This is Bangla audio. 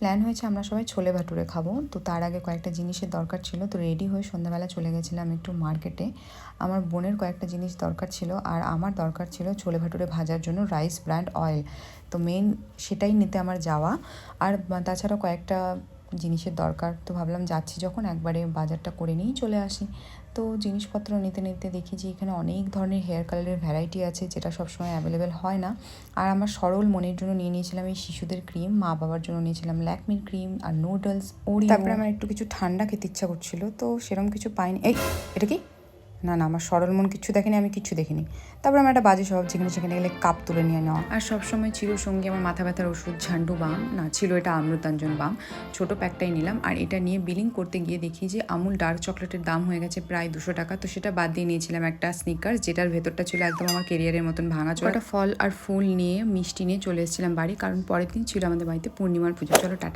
প্ল্যান হয়েছে আমরা সবাই ছোলে ভাটুরে খাবো। তো তার আগে কয়েকটা জিনিসের দরকার ছিল। তো রেডি হয়ে সন্ধ্যাবেলা চলে গেছিলাম একটু মার্কেটে। আমার বোনের কয়েকটা জিনিস দরকার ছিল আর আমার দরকার ছিল ছোলে ভাটুরে ভাজার জন্য রাইস ব্র্যান্ড অয়েল। তো মেন সেটাই নিতে আমার যাওয়া। আর তাছাড়া কয়েকটা জিনিসের দরকার। তো ভাবলাম যাচ্ছি যখন একবারে বাজারটা করে নিয়েই চলে আসি। তো জিনিসপত্র নিতে নিতে দেখি যে এখানে অনেক ধরনের হেয়ার কালারের ভ্যারাইটি আছে, যেটা সবসময় অ্যাভেলেবেল হয় না। আর আমার সরল মনের জন্য নিয়ে নিয়েছিলাম এই শিশুদের ক্রিম, মা বাবার জন্য নিয়েছিলাম ল্যাকমির ক্রিম আর নুডলস, ওরিও। তারপরে আমার একটু কিছু ঠান্ডা খেতে ইচ্ছা করছিল, তো সেরকম কিছু পাইনি। এই এটা কি? না না, আমার সরল মন কিচ্ছু দেখেনি, আমি কিচ্ছু দেখিনি। তারপরে আমার একটা বাজে স্বভাব, যেখানে সেখানে গেলে কাপ তুলে নিয়ে নেওয়া। আর সবসময় ছিল সঙ্গে আমার মাথা ব্যথার ওষুধ ঝান্ডু বাম, না ছিল এটা অমৃতাঞ্জন বাম, ছোটো প্যাকটাই নিলাম। আর এটা নিয়ে বিলিং করতে গিয়ে দেখি যে আমুল ডার্ক চকলেটের দাম হয়ে গেছে প্রায় 200 টাকা। তো সেটা বাদ দিয়ে নিয়েছিলাম একটা স্নিকার্স, যেটার ভেতরটা ছিল একদম আমার কেরিয়ারের মতন ভাঙাচোরা। ফল আর ফুল নিয়ে মিষ্টি নিয়ে চলে এসেছিলাম বাড়ি, কারণ পরের দিন ছিল আমাদের বাড়িতে পূর্ণিমার পুজো। চলো টাটা।